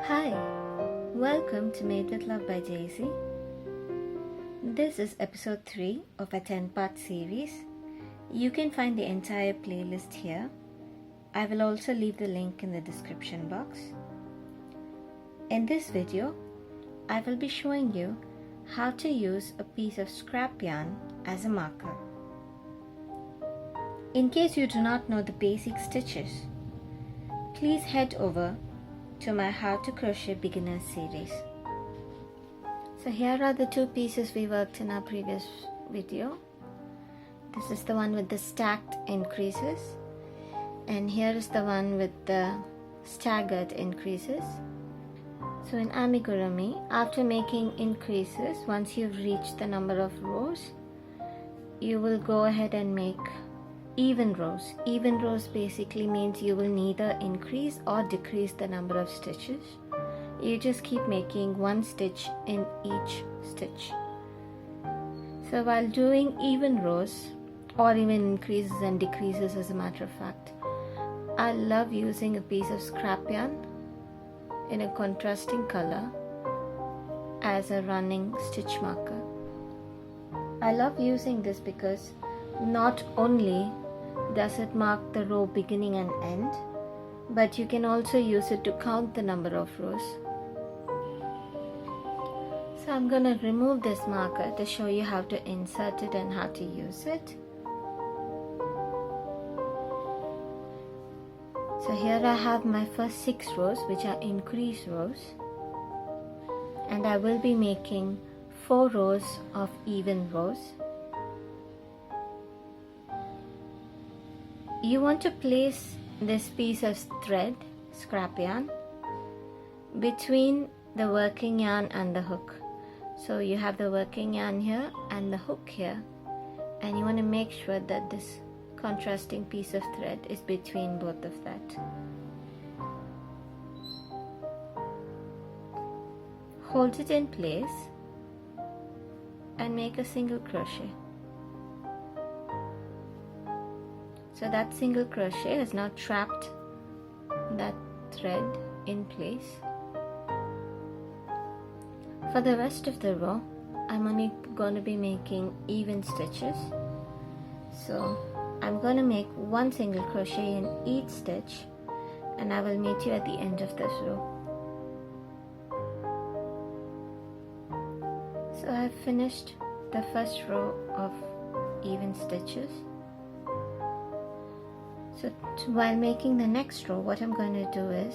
Hi, welcome to Made with Love by Daisy. This is episode 3 of a 10-part series. You can find the entire playlist here. I will also leave the link in the description box. In this video, I will be showing you how to use a piece of scrap yarn as a marker. In case you do not know the basic stitches, please head over to my How to Crochet Beginners series. So here are the two pieces we worked in our previous video. This is the one with the stacked increases, and here is the one with the staggered increases. So in Amigurumi, after making increases, once you've reached the number of rows, you will go ahead and make even rows. Even rows basically means you will neither increase or decrease the number of stitches. You just keep making one stitch in each stitch. So while doing even rows or even increases and decreases, as a matter of fact, I love using a piece of scrap yarn in a contrasting color as a running stitch marker. I love using this because not only does it mark the row beginning and end, but you can also use it to count the number of rows. So I'm going to remove this marker to show you how to insert it and how to use it. So here I have my first 6 rows, which are increase rows, and I will be making 4 rows of even rows. You want to place this piece of thread, scrap yarn, between the working yarn and the hook. So you have the working yarn here and the hook here, and you want to make sure that this contrasting piece of thread is between both of that. Hold it in place and make a single crochet. So that single crochet has now trapped that thread in place. For the rest of the row, I'm only going to be making even stitches. So I'm going to make one single crochet in each stitch, and I will meet you at the end of this row. So I've finished the first row of even stitches. So while making the next row, what I'm going to do is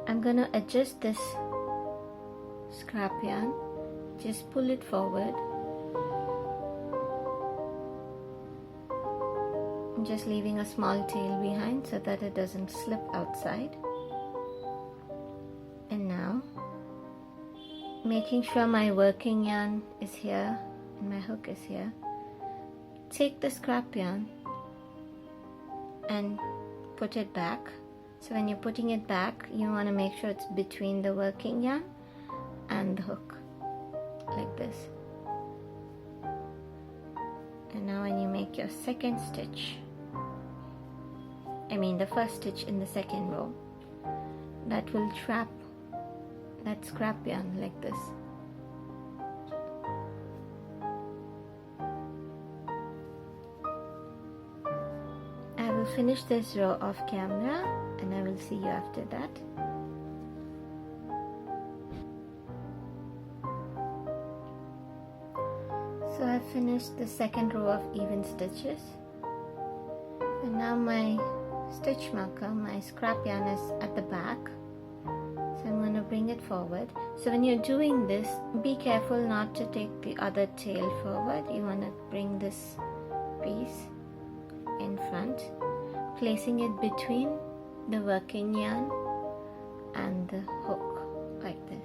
I'm going to adjust this scrap yarn, just pull it forward, just leaving a small tail behind so that it doesn't slip outside. And now making sure my working yarn is here and my hook is here, take the scrap yarn and put it back. So when you're putting it back, you want to make sure it's between the working yarn and the hook, like this. And now when you make your second stitch, the first stitch in the second row, that will trap that scrap yarn like this. I will finish this row off camera and I will see you after that. So I finished the second row of even stitches, and now my stitch marker, my scrap yarn, is at the back. So I'm going to bring it forward. So when you're doing this, be careful not to take the other tail forward. You want to bring this piece in front, placing it between the working yarn and the hook, like this.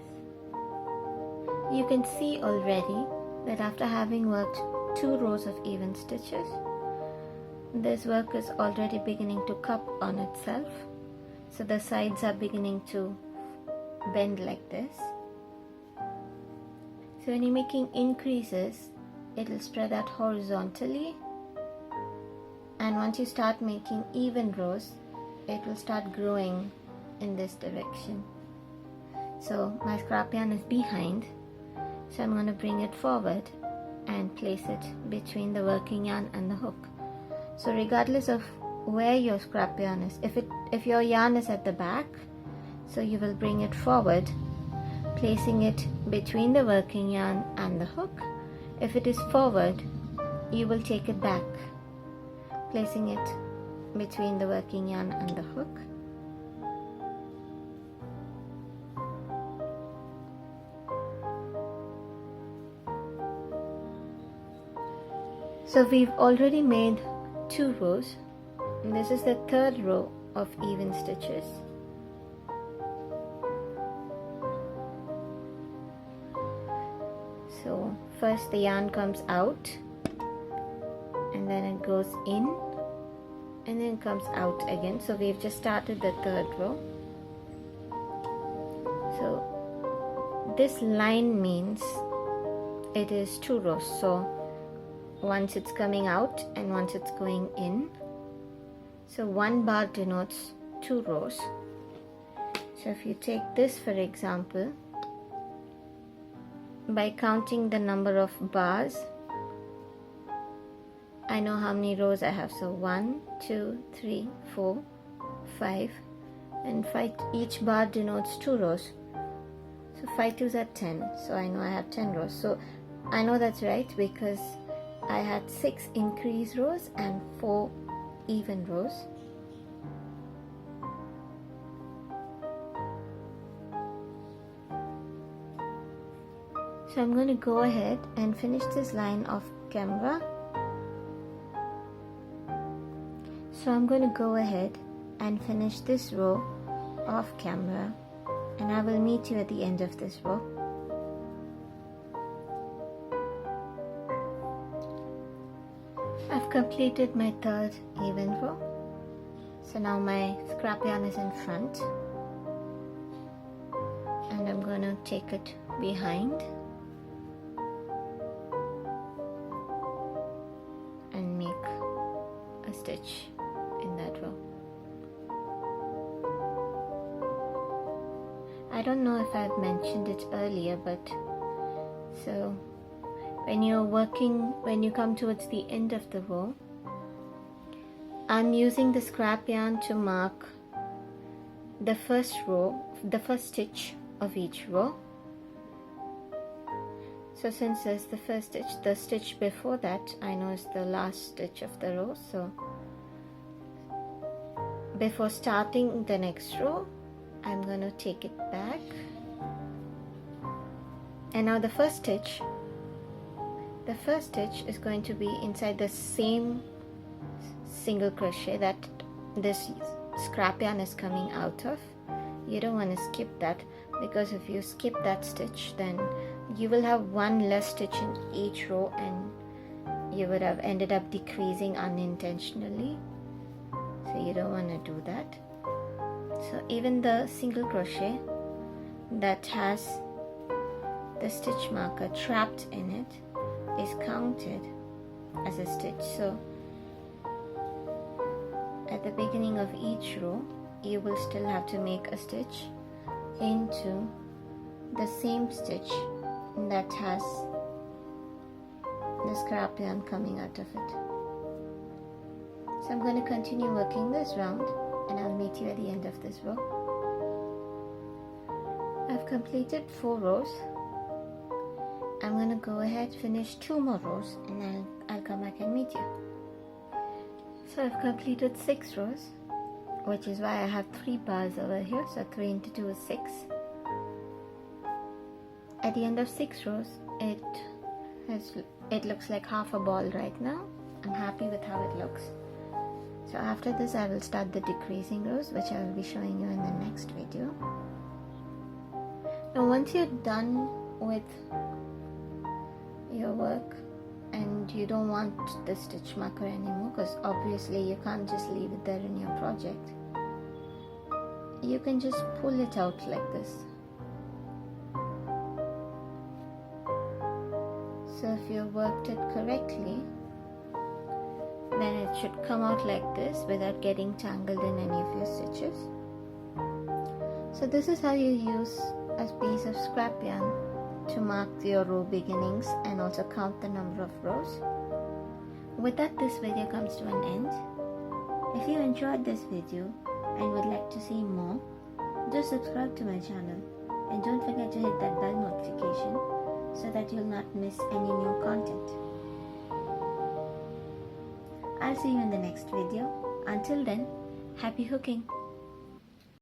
You can see already that after having worked 2 rows of even stitches, this work is already beginning to cup on itself. So the sides are beginning to bend like this. So when you're making increases, it will spread out horizontally, and once you start making even rows, it will start growing in this direction. So my scrap yarn is behind, so I'm going to bring it forward and place it between the working yarn and the hook. So regardless of where your scrap yarn is, if your yarn is at the back, so you will bring it forward, placing it between the working yarn and the hook. If it is forward, you will take it back, placing it between the working yarn and the hook. So we've already made 2 rows, and this is the 3rd row of even stitches. So first the yarn comes out, and then it goes in, and then comes out again. So we've just started the 3rd row. So this line means it is 2 rows. So once it's coming out and once it's going in. So 1 bar denotes 2 rows. So if you take this for example, by counting the number of bars, I know how many rows I have. So 1, 2, 3, 4, 5, and 5, each bar denotes 2 rows. So 5 2s are 10. So I know I have 10 rows. So I know that's right because I had 6 increase rows and 4 even rows. So I'm going to go ahead and finish this line off camera. So I'm going to go ahead and finish this row off camera, and I will meet you at the end of this row. I've completed my 3rd even row. So now my scrap yarn is in front, and I'm going to take it behind and make a stitch in that row. I don't know if I've mentioned it earlier, but so when you come towards the end of the row, I'm using the scrap yarn to mark the first stitch of each row. So since there's the first stitch, the stitch before that I know is the last stitch of the row. So before starting the next row, I'm going to take it back, and now the first stitch is going to be inside the same single crochet that this scrap yarn is coming out of. You don't want to skip that, because if you skip that stitch, then you will have 1 less stitch in each row and you would have ended up decreasing unintentionally. So you don't want to do that. So even the single crochet that has the stitch marker trapped in it is counted as a stitch. So at the beginning of each row, you will still have to make a stitch into the same stitch that has the scrap yarn coming out of it. So I'm going to continue working this round, and I'll meet you at the end of this row. I've completed 4 rows. I'm going to go ahead, finish 2 more rows, and I'll come back and meet you. So I've completed 6 rows, which is why I have 3 bars over here. So 3 into 2 is 6. At the end of 6 rows, it looks like half a ball right now. I'm happy with how it looks. So after this, I will start the decreasing rows, which I will be showing you in the next video. Now once you're done with your work and you don't want the stitch marker anymore, because obviously you can't just leave it there in your project, you can just pull it out like this. So if you worked it correctly, then it should come out like this without getting tangled in any of your stitches. So this is how you use a piece of scrap yarn to mark your row beginnings and also count the number of rows. With that, this video comes to an end. If you enjoyed this video and would like to see more, do subscribe to my channel and don't forget to hit that bell notification so that you'll not miss any new content. I'll see you in the next video. Until then, happy hooking!